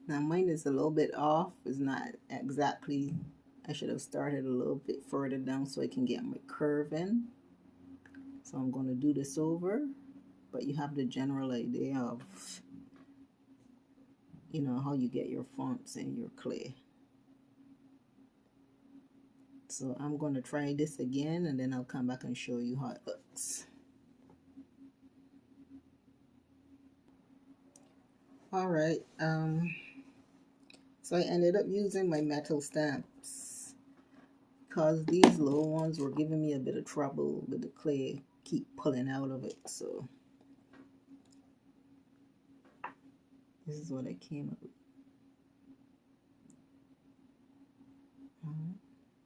Now mine is a little bit off. It's not exactly, I should have started a little bit further down so I can get my curve in. So I'm going to do this over, but you have the general idea of, you know, how you get your fonts in your clay. So I'm going to try this again and then I'll come back and show you how it looks. All right, so I ended up using my metal stamps because these little ones were giving me a bit of trouble with the clay, keep pulling out of it. So this is what I came up with.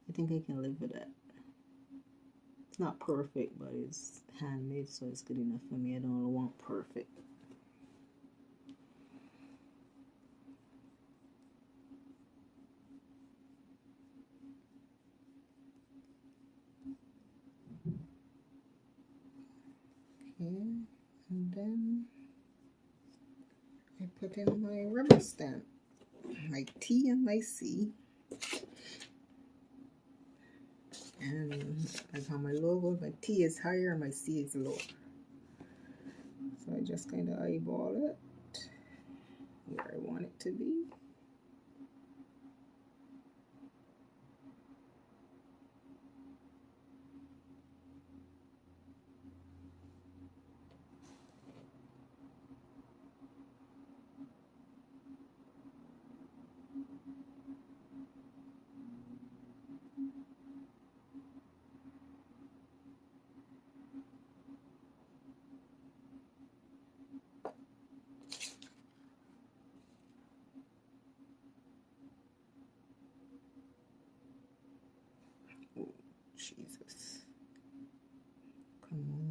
I think I can live with that. It's not perfect, but it's handmade, so it's good enough for me. I don't want perfect. Okay, and then I put in my rubber stamp, my T and my C. And I got my logo. My T is higher and my C is lower. So I just kind of eyeball it where I want it to be. Oh, Jesus. Come on.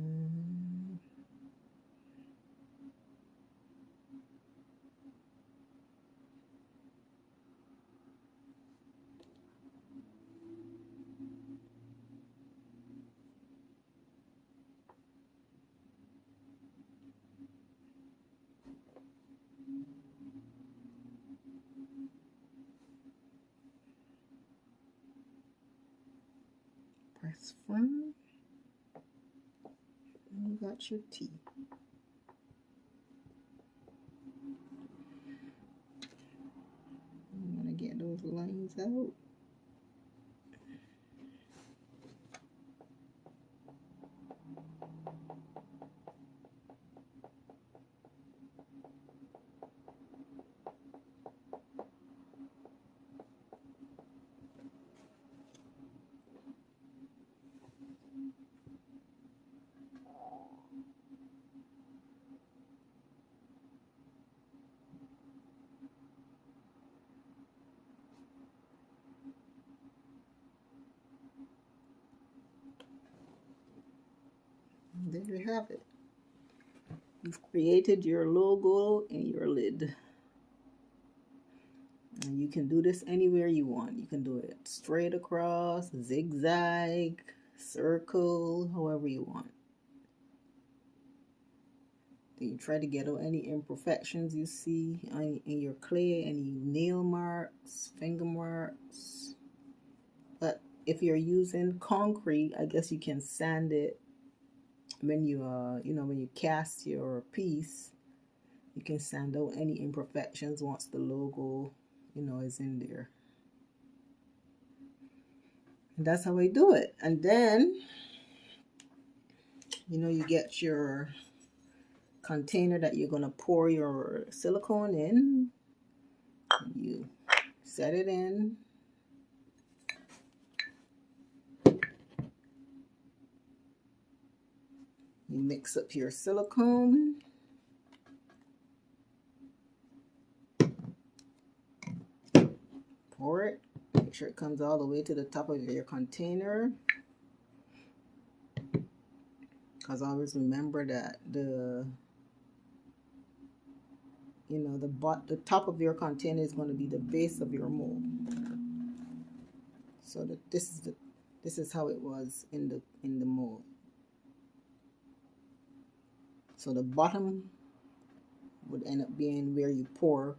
Press firm. And you got your T. You want to get those lines out. And there you have it. You've created your logo and your lid. And you can do this anywhere you want. You can do it straight across, zigzag, circle, however you want. Then you try to get out any imperfections you see in your clay, any nail marks, finger marks. But if you're using concrete, I guess you can sand it when you when you cast your piece. You can sand out any imperfections once the logo, is in there. And that's how I do it. And then, you get your container that you're going to pour your silicone in. You set it in. You mix up your silicone. Pour it. Make sure it comes all the way to the top of your container. Because always remember that the top of your container is going to be the base of your mold. So that this is how it was in the mold. So the bottom would end up being where you pour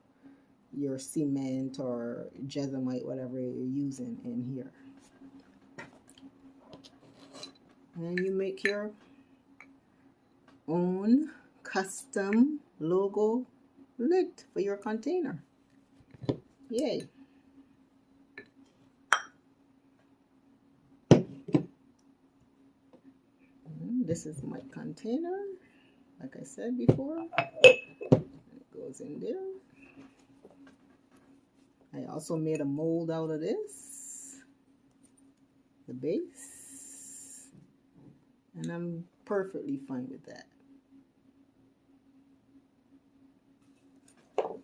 your cement or Jezamite, whatever you're using in here. And you make your own custom logo lid for your container. Yay. This is my container, like I said before. It goes in there. I also made a mold out of this, the base, and I'm perfectly fine with that.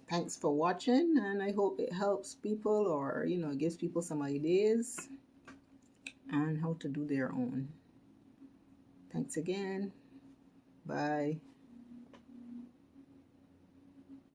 Thanks for watching, and I hope it helps people, or gives people some ideas on how to do their own. Thanks again. Bye.